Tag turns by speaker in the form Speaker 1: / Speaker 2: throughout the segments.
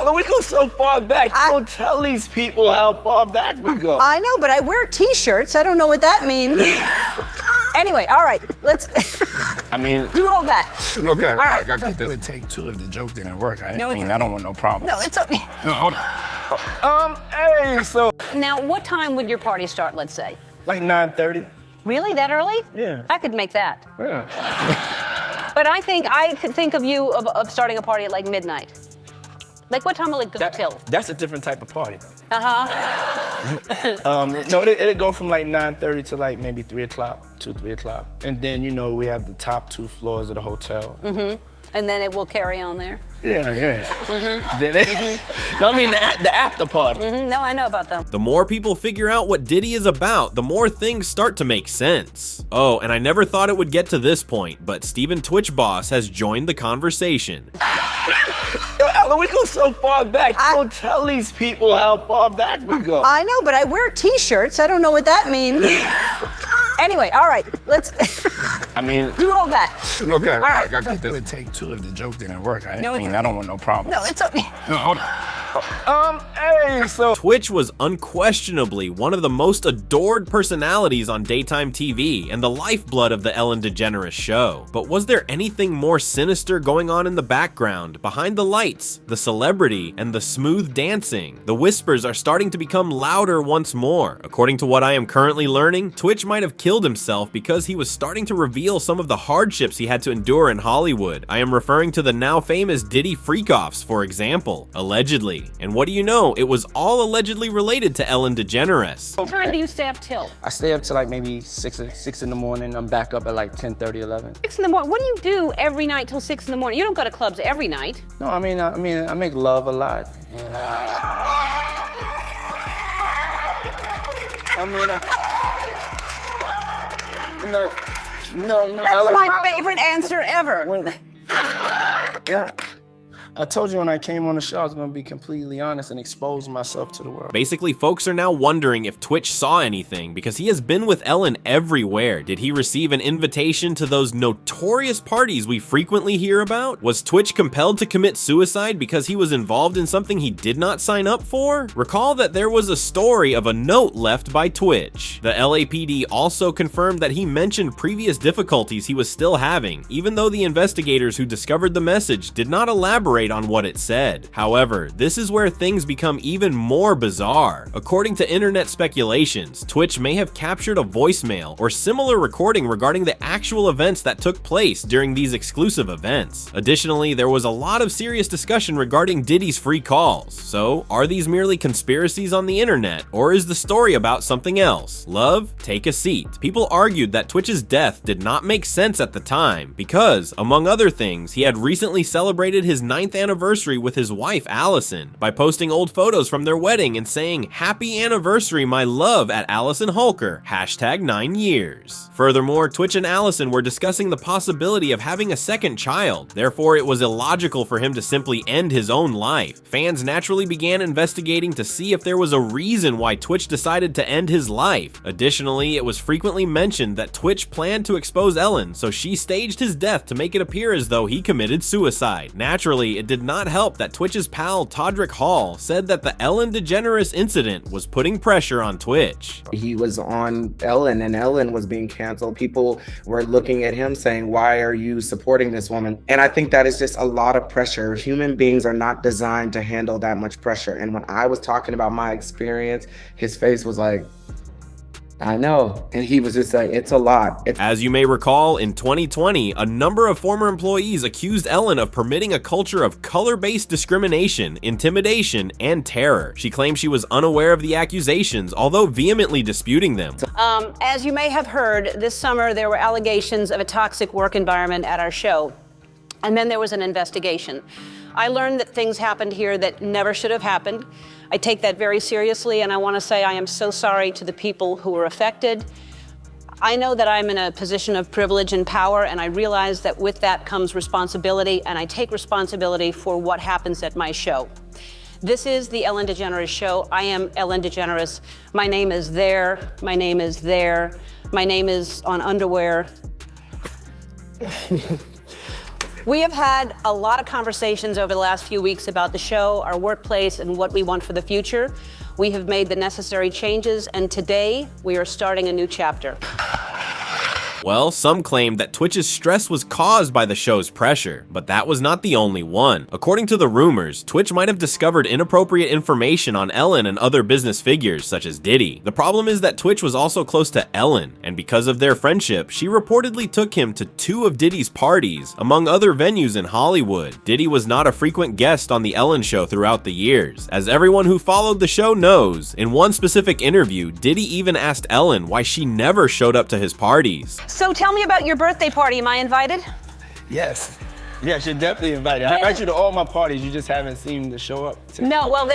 Speaker 1: Ellen, we go so far back. Don't tell these people how far back we go.
Speaker 2: I know, but I wear t-shirts. I don't know what that means. Anyway, all right, let's
Speaker 1: I mean,
Speaker 2: do all that.
Speaker 1: Okay,
Speaker 2: All right.
Speaker 1: I got to take two if the joke didn't work. I
Speaker 2: No,
Speaker 1: mean, I don't want no problem.
Speaker 2: No, it's okay.
Speaker 1: No, hold on. Hey, so
Speaker 2: Now, what time would your party start, let's say?
Speaker 1: like 9:30.
Speaker 2: Really, that early?
Speaker 1: Yeah.
Speaker 2: I could make that.
Speaker 1: Yeah.
Speaker 2: But I could think of you of starting a party at like midnight. Like what time will it go till?
Speaker 1: That's a different type of party.
Speaker 2: Uh-huh.
Speaker 1: No, it'll go from like 9:30 to like maybe 3 o'clock, 3 o'clock. And then, you know, we have the top 2 floors of the hotel.
Speaker 2: Mm-hmm. And then it will carry on there?
Speaker 1: Yeah. Then no, I mean the after party.
Speaker 2: No, I know about them.
Speaker 3: The more people figure out what Diddy is about, the more things start to make sense. Oh, and I never thought it would get to this point, but Steven Twitch Boss has joined the conversation.
Speaker 1: Yo, Ellen, we go so far back. Don't tell these people how far back we go.
Speaker 2: I know, but I wear t-shirts. I don't know what that means. Anyway, all right, let's
Speaker 1: I mean,
Speaker 2: do all that.
Speaker 1: okay,
Speaker 2: All right.
Speaker 1: I got to take two if the joke didn't work. I
Speaker 2: No,
Speaker 1: mean, I don't want no problem.
Speaker 2: No, it's okay.
Speaker 1: No, hold on. Hey, so
Speaker 3: Twitch was unquestionably one of the most adored personalities on daytime TV and the lifeblood of the Ellen DeGeneres show. But was there anything more sinister going on in the background, behind the lights, the celebrity, and the smooth dancing? The whispers are starting to become louder once more. According to what I am currently learning, Twitch might have killed himself because he was starting to reveal some of the hardships he had to endure in Hollywood. I am referring to the now famous Diddy freak-offs, for example, allegedly. And what do you know? It was all allegedly related to Ellen DeGeneres.
Speaker 2: What time do you stay up till?
Speaker 1: I stay up till like maybe 6 in the morning. I'm back up at like 10:30, 11.
Speaker 2: 6 in the morning. What do you do every night till 6 in the morning? You don't go to clubs every night.
Speaker 1: No, I mean, I make love a lot.
Speaker 2: That's my favorite answer ever.
Speaker 1: Yeah. I told you when I came on the show I was gonna be completely honest and expose myself to the world.
Speaker 3: Basically, folks are now wondering if Twitch saw anything because he has been with Ellen everywhere. Did he receive an invitation to those notorious parties we frequently hear about? Was Twitch compelled to commit suicide because he was involved in something he did not sign up for? Recall that there was a story of a note left by Twitch. The LAPD also confirmed that he mentioned previous difficulties he was still having, even though the investigators who discovered the message did not elaborate on what it said. However, this is where things become even more bizarre. According to internet speculations, Twitch may have captured a voicemail or similar recording regarding the actual events that took place during these exclusive events. Additionally, there was a lot of serious discussion regarding Diddy's free calls. So, are these merely conspiracies on the internet, or is the story about something else? Love, take a seat. People argued that Twitch's death did not make sense at the time because, among other things, he had recently celebrated his 9th anniversary with his wife Allison by posting old photos from their wedding and saying, "Happy anniversary, my love," at Allison Holker, #9 years. Furthermore, Twitch and Allison were discussing the possibility of having a second child. Therefore, it was illogical for him to simply end his own life. Fans naturally began investigating to see if there was a reason why Twitch decided to end his life. Additionally, it was frequently mentioned that Twitch planned to expose Ellen, so she staged his death to make it appear as though he committed suicide. Naturally, it did not help that Twitch's pal Todrick Hall said that the Ellen DeGeneres incident was putting pressure on Twitch.
Speaker 4: He was on Ellen and Ellen was being canceled. People were looking at him saying, "Why are you supporting this woman?" And I think that is just a lot of pressure. Human beings are not designed to handle that much pressure. And when I was talking about my experience, his face was like, "I know." And he was just like, "It's a lot."
Speaker 3: As you may recall, in 2020, a number of former employees accused Ellen of permitting a culture of color-based discrimination, intimidation, and terror. She claimed she was unaware of the accusations, although vehemently disputing them.
Speaker 2: As you may have heard, this summer there were allegations of a toxic work environment at our show, and then there was an investigation. I learned that things happened here that never should have happened. I take that very seriously, and I want to say I am so sorry to the people who were affected. I know that I'm in a position of privilege and power, and I realize that with that comes responsibility, and I take responsibility for what happens at my show. This is the Ellen DeGeneres Show. I am Ellen DeGeneres. My name is there. My name is there. My name is on underwear. We have had a lot of conversations over the last few weeks about the show, our workplace, and what we want for the future. We have made the necessary changes, and today we are starting a new chapter.
Speaker 3: Well, some claim that Twitch's stress was caused by the show's pressure, but that was not the only one. According to the rumors, Twitch might have discovered inappropriate information on Ellen and other business figures such as Diddy. The problem is that Twitch was also close to Ellen, and because of their friendship, she reportedly took him to 2 of Diddy's parties, among other venues in Hollywood. Diddy was not a frequent guest on the Ellen show throughout the years. As everyone who followed the show knows, in one specific interview, Diddy even asked Ellen why she never showed up to his parties.
Speaker 2: So tell me about your birthday party. Am I invited?
Speaker 1: Yes. Yes, you're definitely invited. I invite you to all my parties. You just haven't seemed to show up.
Speaker 2: No, well,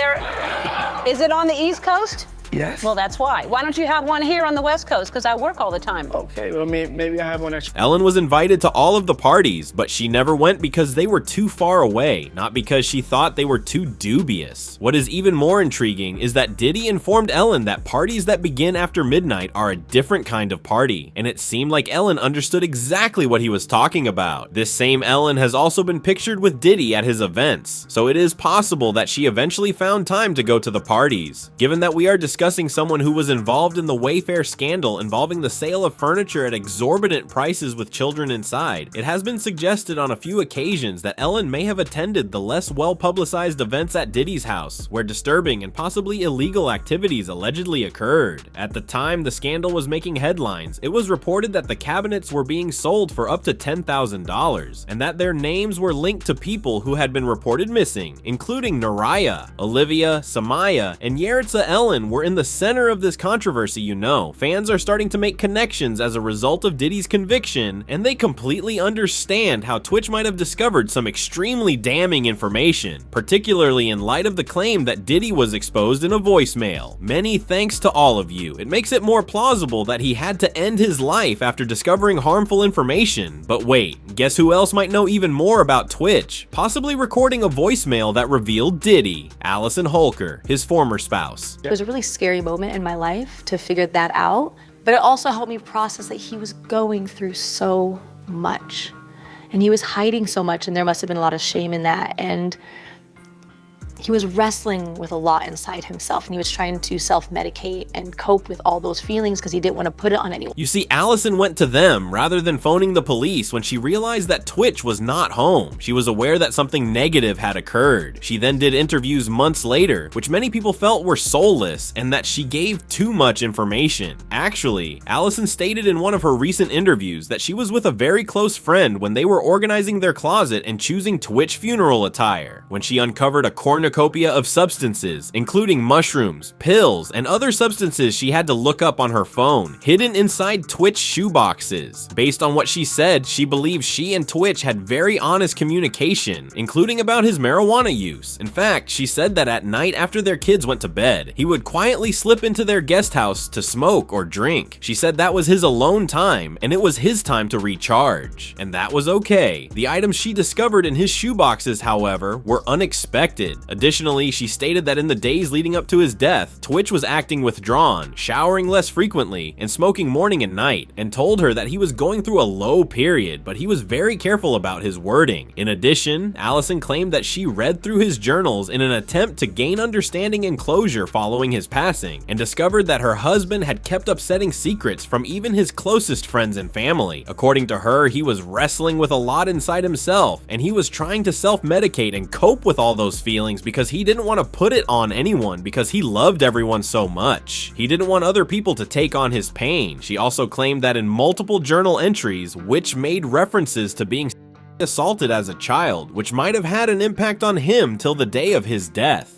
Speaker 2: is it on the East Coast?
Speaker 1: Yes.
Speaker 2: Well, that's why. Why don't you have one here on the West Coast? Because I work all the time.
Speaker 1: Okay, well, maybe I have one extra.
Speaker 3: Ellen was invited to all of the parties, but she never went because they were too far away, not because she thought they were too dubious. What is even more intriguing is that Diddy informed Ellen that parties that begin after midnight are a different kind of party, and it seemed like Ellen understood exactly what he was talking about. This same Ellen has also been pictured with Diddy at his events, so it is possible that she eventually found time to go to the parties. Given that we are discussing someone who was involved in the Wayfair scandal involving the sale of furniture at exorbitant prices with children inside, it has been suggested on a few occasions that Ellen may have attended the less well-publicized events at Diddy's house, where disturbing and possibly illegal activities allegedly occurred. At the time the scandal was making headlines, it was reported that the cabinets were being sold for up to $10,000, and that their names were linked to people who had been reported missing, including Naraya, Olivia, Samaya, and Yaritza Ellen were in the center of this controversy. Fans are starting to make connections as a result of Diddy's conviction, and they completely understand how Twitch might have discovered some extremely damning information, particularly in light of the claim that Diddy was exposed in a voicemail. Many thanks to all of you. It makes it more plausible that he had to end his life after discovering harmful information. But wait, guess who else might know even more about Twitch? Possibly recording a voicemail that revealed Diddy, Allison Holker, his former spouse.
Speaker 5: It was a really scary moment in my life to figure that out, but it also helped me process that he was going through so much and he was hiding so much, and there must have been a lot of shame in that, and he was wrestling with a lot inside himself, and he was trying to self-medicate and cope with all those feelings because he didn't want to put it on anyone.
Speaker 3: You see, Allison went to them rather than phoning the police when she realized that Twitch was not home. She was aware that something negative had occurred. She then did interviews months later, which many people felt were soulless and that she gave too much information. Actually, Allison stated in one of her recent interviews that she was with a very close friend when they were organizing their closet and choosing Twitch funeral attire, when she uncovered a cornucopia of substances, including mushrooms, pills, and other substances she had to look up on her phone, hidden inside Twitch shoeboxes. Based on what she said, she believes she and Twitch had very honest communication, including about his marijuana use. In fact, she said that at night after their kids went to bed, he would quietly slip into their guest house to smoke or drink. She said that was his alone time, and it was his time to recharge. And that was okay. The items she discovered in his shoeboxes, however, were unexpected. Additionally, she stated that in the days leading up to his death, Twitch was acting withdrawn, showering less frequently, and smoking morning and night, and told her that he was going through a low period, but he was very careful about his wording. In addition, Allison claimed that she read through his journals in an attempt to gain understanding and closure following his passing, and discovered that her husband had kept upsetting secrets from even his closest friends and family. According to her, he was wrestling with a lot inside himself, and he was trying to self-medicate and cope with all those feelings because he didn't want to put it on anyone because he loved everyone so much. He didn't want other people to take on his pain. She also claimed that in multiple journal entries, which made references to being assaulted as a child, which might have had an impact on him till the day of his death.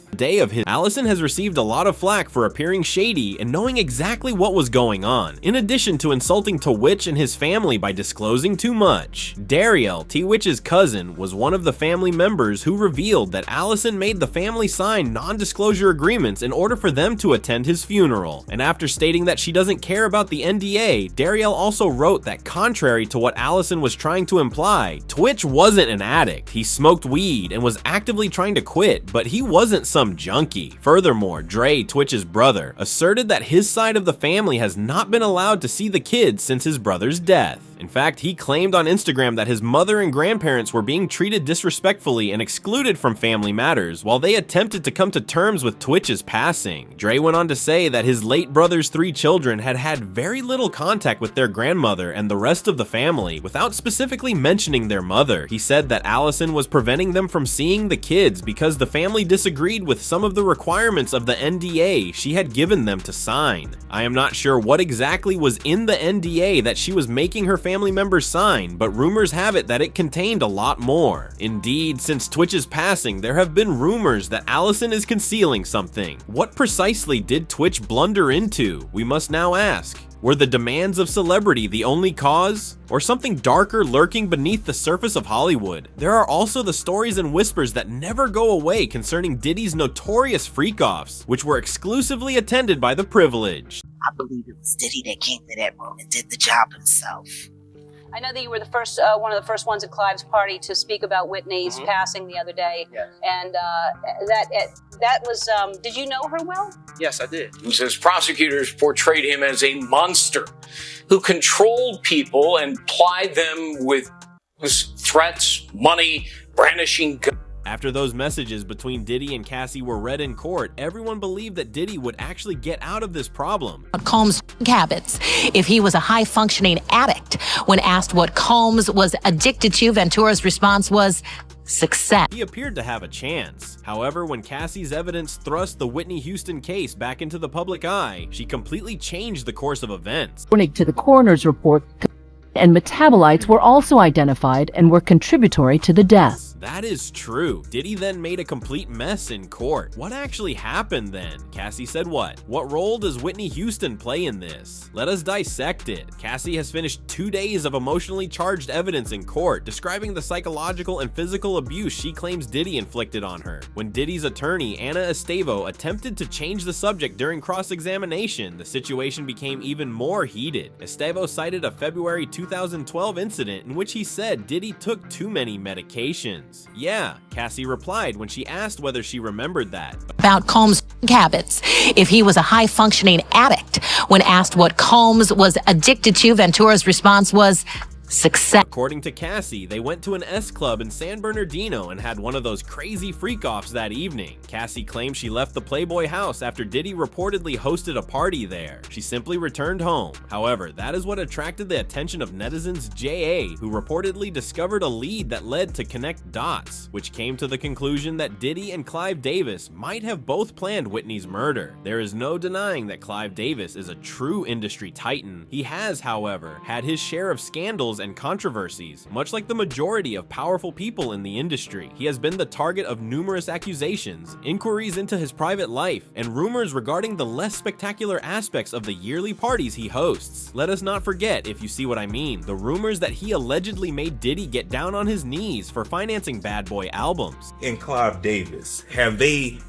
Speaker 3: Allison has received a lot of flack for appearing shady and knowing exactly what was going on, in addition to insulting tWitch and his family by disclosing too much. Dariel, tWitch's cousin, was one of the family members who revealed that Allison made the family sign non-disclosure agreements in order for them to attend his funeral. And after stating that she doesn't care about the NDA, Dariel also wrote that contrary to what Allison was trying to imply, Twitch wasn't an addict. He smoked weed and was actively trying to quit, but he wasn't some junkie. Furthermore, Dre, Twitch's brother, asserted that his side of the family has not been allowed to see the kids since his brother's death. In fact, he claimed on Instagram that his mother and grandparents were being treated disrespectfully and excluded from family matters while they attempted to come to terms with Twitch's passing. Dre went on to say that his late brother's 3 children had had very little contact with their grandmother and the rest of the family without specifically mentioning their mother. He said that Allison was preventing them from seeing the kids because the family disagreed with some of the requirements of the NDA she had given them to sign. I am not sure what exactly was in the NDA that she was making her family members sign, but rumors have it that it contained a lot more. Indeed, since Twitch's passing, there have been rumors that Allison is concealing something. What precisely did Twitch blunder into? We must now ask. Were the demands of celebrity the only cause? Or something darker lurking beneath the surface of Hollywood? There are also the stories and whispers that never go away concerning Diddy's notorious freak-offs, which were exclusively attended by the privileged.
Speaker 6: I believe it was Diddy that came to that room and did the job himself.
Speaker 2: I know that you were the first, one of the first ones at Clive's party to speak about Whitney's passing the other day.
Speaker 1: Yes.
Speaker 2: And that was, did you know her well?
Speaker 1: Yes, I did.
Speaker 7: He says prosecutors portrayed him as a monster who controlled people and plied them with threats, money, brandishing guns.
Speaker 3: After those messages between Diddy and Cassie were read in court, everyone believed that Diddy would actually get out of this problem.
Speaker 8: Combs' habits. If he was a high-functioning addict, when asked what Combs was addicted to, Ventura's response was success.
Speaker 3: He appeared to have a chance. However, when Cassie's evidence thrust the Whitney Houston case back into the public eye, she completely changed the course of events.
Speaker 9: According to the coroner's report, and metabolites were also identified and were contributory to the death.
Speaker 3: That is true. Diddy then made a complete mess in court. What actually happened then? Cassie said what? What role does Whitney Houston play in this? Let us dissect it. Cassie has finished 2 days of emotionally charged evidence in court, describing the psychological and physical abuse she claims Diddy inflicted on her. When Diddy's attorney, Anna Estavo, attempted to change the subject during cross-examination, the situation became even more heated. Estavo cited a February 2012 incident in which he said Diddy took too many medications. Yeah, Cassie replied when she asked whether she remembered that.
Speaker 8: About Combs' habits. If he was a high-functioning addict, when asked what Combs was addicted to, Ventura's response was success.
Speaker 3: According to Cassie, they went to an S Club in San Bernardino and had one of those crazy freak-offs that evening. Cassie claimed she left the Playboy house after Diddy reportedly hosted a party there. She simply returned home. However, that is what attracted the attention of netizens J.A., who reportedly discovered a lead that led to connect dots, which came to the conclusion that Diddy and Clive Davis might have both planned Whitney's murder. There is no denying that Clive Davis is a true industry titan. He has, however, had his share of scandals and controversies. Much like the majority of powerful people in the industry, he has been the target of numerous accusations, inquiries into his private life, and rumors regarding the less spectacular aspects of the yearly parties he hosts. Let us not forget, if you see what I mean, the rumors that he allegedly made Diddy get down on his knees for financing Bad Boy albums.
Speaker 10: And Clive Davis, have they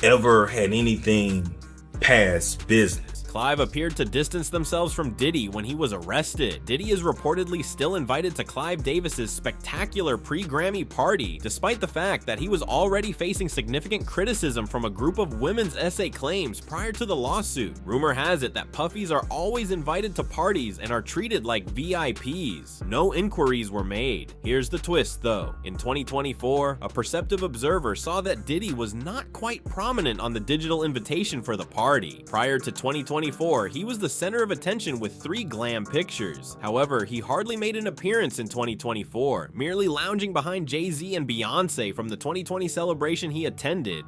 Speaker 10: ever had anything past business?
Speaker 3: Clive appeared to distance themselves from Diddy when he was arrested. Diddy is reportedly still invited to Clive Davis's spectacular pre-Grammy party, despite the fact that he was already facing significant criticism from a group of women's essay claims prior to the lawsuit. Rumor has it that puffies are always invited to parties and are treated like VIPs. No inquiries were made. Here's the twist though. In 2024, a perceptive observer saw that Diddy was not quite prominent on the digital invitation for the party. Prior to 2024, he was the center of attention with 3 glam pictures. However, he hardly made an appearance in 2024, merely lounging behind Jay-Z and Beyonce from the 2020 celebration he attended.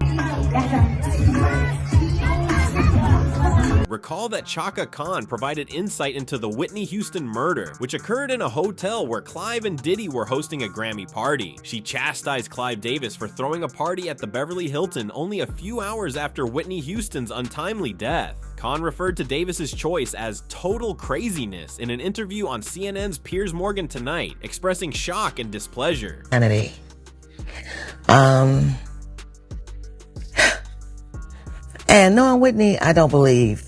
Speaker 3: Recall that Chaka Khan provided insight into the Whitney Houston murder, which occurred in a hotel where Clive and Diddy were hosting a Grammy party. She chastised Clive Davis for throwing a party at the Beverly Hilton only a few hours after Whitney Houston's untimely death. Khan referred to Davis's choice as total craziness in an interview on CNN's Piers Morgan Tonight, expressing shock and displeasure.
Speaker 6: Kennedy. And knowing Whitney, I don't believe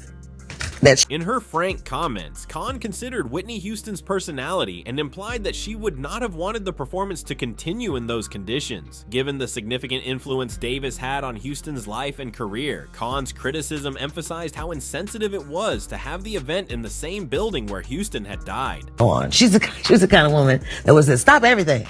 Speaker 3: In her frank comments, Khan considered Whitney Houston's personality and implied that she would not have wanted the performance to continue in those conditions. Given the significant influence Davis had on Houston's life and career, Khan's criticism emphasized how insensitive it was to have the event in the same building where Houston had died.
Speaker 11: She was the kind of woman that was to stop everything.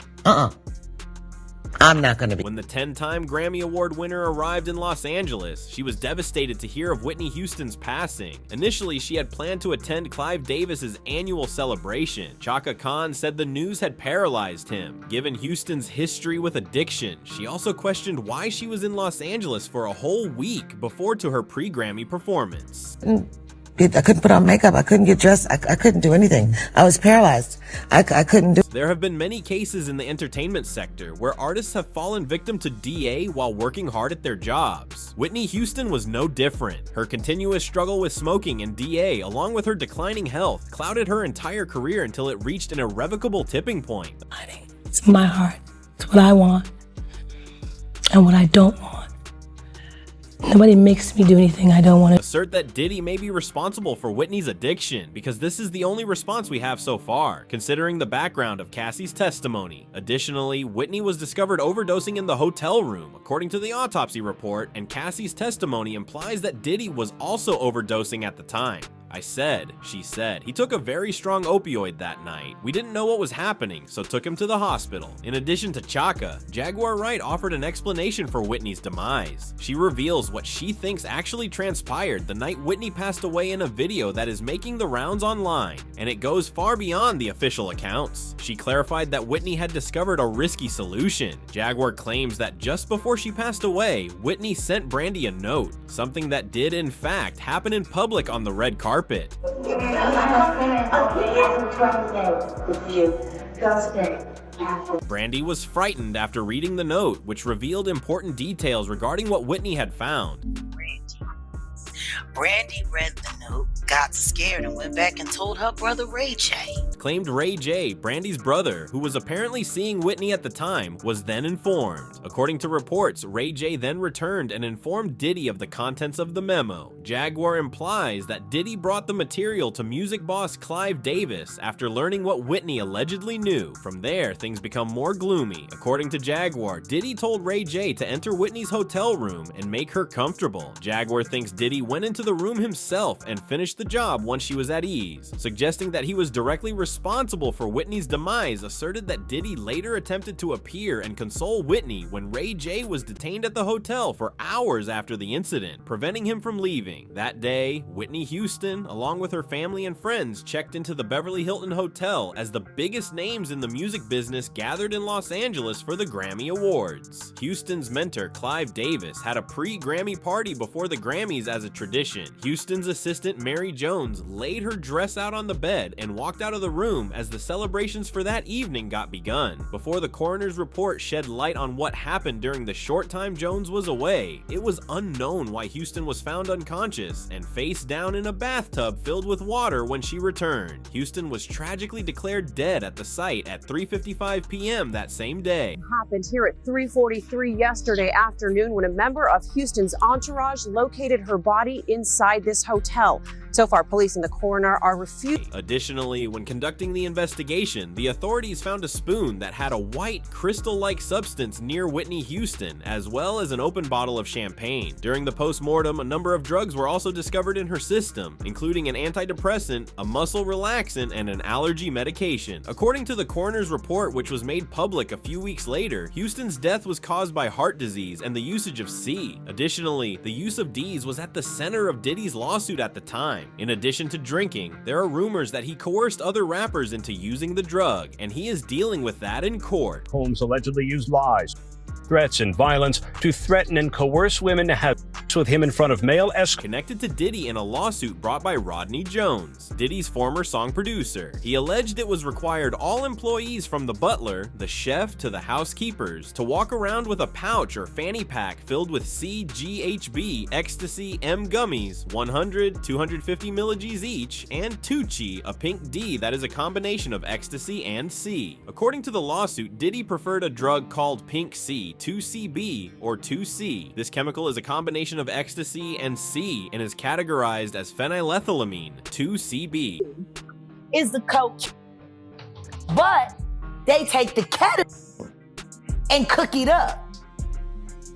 Speaker 11: I'm not going to be.
Speaker 3: When the 10-time Grammy Award winner arrived in Los Angeles, she was devastated to hear of Whitney Houston's passing. Initially, she had planned to attend Clive Davis's annual celebration. Chaka Khan said the news had paralyzed him. Given Houston's history with addiction, she also questioned why she was in Los Angeles for a whole week before to her pre-Grammy performance.
Speaker 11: I couldn't put on makeup. I couldn't get dressed. I couldn't do anything. I was paralyzed. I couldn't do.
Speaker 3: There have been many cases in the entertainment sector where artists have fallen victim to DA while working hard at their jobs. Whitney Houston was no different. Her continuous struggle with smoking and DA, along with her declining health, clouded her entire career until it reached an irrevocable tipping point.
Speaker 12: It's my heart. It's what I want and what I don't want. Nobody makes me do anything I don't want to.
Speaker 3: Assert that Diddy may be responsible for Whitney's addiction, because this is the only response we have so far, considering the background of Cassie's testimony. Additionally, Whitney was discovered overdosing in the hotel room, according to the autopsy report, and Cassie's testimony implies that Diddy was also overdosing at the time. I said, she said. He took a very strong opioid that night. We didn't know what was happening, so took him to the hospital. In addition to Chaka, Jaguar Wright offered an explanation for Whitney's demise. She reveals what she thinks actually transpired the night Whitney passed away in a video that is making the rounds online, and it goes far beyond the official accounts. She clarified that Whitney had discovered a risky solution. Jaguar claims that just before she passed away, Whitney sent Brandy a note, something that did in fact happen in public on the red carpet. Brandy was frightened after reading the note, which revealed important details regarding what Whitney had found.
Speaker 6: Brandy read the note, got scared, and went back and told her brother Ray J.
Speaker 3: Claimed Ray J, Brandy's brother, who was apparently seeing Whitney at the time, was then informed. According to reports, Ray J then returned and informed Diddy of the contents of the memo. Jaguar implies that Diddy brought the material to music boss Clive Davis after learning what Whitney allegedly knew. From there, things become more gloomy. According to Jaguar, Diddy told Ray J to enter Whitney's hotel room and make her comfortable. Jaguar thinks Diddy went into the room himself and finished the job once she was at ease, suggesting that he was directly responsible for Whitney's demise. Asserted that Diddy later attempted to appear and console Whitney when Ray J was detained at the hotel for hours after the incident, preventing him from leaving. That day, Whitney Houston, along with her family and friends, checked into the Beverly Hilton Hotel as the biggest names in the music business gathered in Los Angeles for the Grammy Awards. Houston's mentor, Clive Davis, had a pre-Grammy party before the Grammys as a tradition. Houston's assistant, Mary Jones, laid her dress out on the bed and walked out of the room as the celebrations for that evening got begun. Before the coroner's report shed light on what happened during the short time Jones was away, it was unknown why Houston was found unconscious and face down in a bathtub filled with water when she returned. Houston was tragically declared dead at the site at 3:55 p.m. that same day.
Speaker 13: It happened here at 3:43 yesterday afternoon when a member of Houston's entourage located her body inside this hotel. So far, police and the coroner are refusing.
Speaker 3: Additionally, when conducting the investigation, the authorities found a spoon that had a white crystal-like substance near Whitney Houston, as well as an open bottle of champagne. During the post-mortem, a number of drugs were also discovered in her system, including an antidepressant, a muscle relaxant, and an allergy medication. According to the coroner's report, which was made public a few weeks later, Houston's death was caused by heart disease and the usage of C. Additionally, the use of D's was at the center of Diddy's lawsuit at the time. In addition to drinking, there are rumors that he coerced other rappers into using the drug, and he is dealing with that in court.
Speaker 14: Holmes allegedly used lies, threats, and violence to threaten and coerce women to have sex with him in front of male escorts.
Speaker 3: Connected to Diddy in a lawsuit brought by Rodney Jones, Diddy's former song producer. He alleged it was required all employees from the butler, the chef, to the housekeepers to walk around with a pouch or fanny pack filled with CGHB, ecstasy, M gummies, 100, 250 millig's each, and Tucci, a pink D that is a combination of ecstasy and C. According to the lawsuit, Diddy preferred a drug called Pink C 2CB or 2C. This chemical is a combination of ecstasy and C and is categorized as phenylethylamine, 2CB.
Speaker 15: Is the coke, but they take the ketamine and cook it up,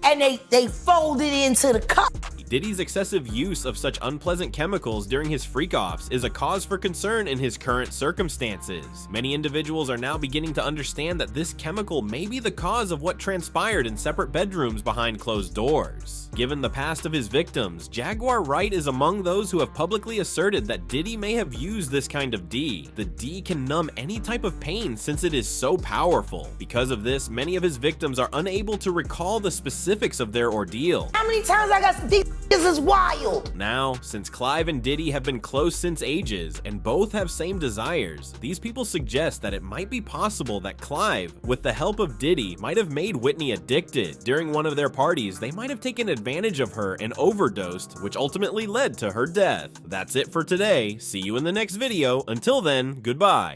Speaker 15: and they fold it into the cup.
Speaker 3: Diddy's excessive use of such unpleasant chemicals during his freak-offs is a cause for concern in his current circumstances. Many individuals are now beginning to understand that this chemical may be the cause of what transpired in separate bedrooms behind closed doors. Given the past of his victims, Jaguar Wright is among those who have publicly asserted that Diddy may have used this kind of D. The D can numb any type of pain since it is so powerful. Because of this, many of his victims are unable to recall the specifics of their ordeal.
Speaker 15: How many times I got these? This is wild.
Speaker 3: Now, since Clive and Diddy have been close since ages and both have same desires, these people suggest that it might be possible that Clive, with the help of Diddy, might have made Whitney addicted. During one of their parties, they might have taken advantage of her and overdosed, which ultimately led to her death. That's it for today. See you in the next video. Until then, goodbye.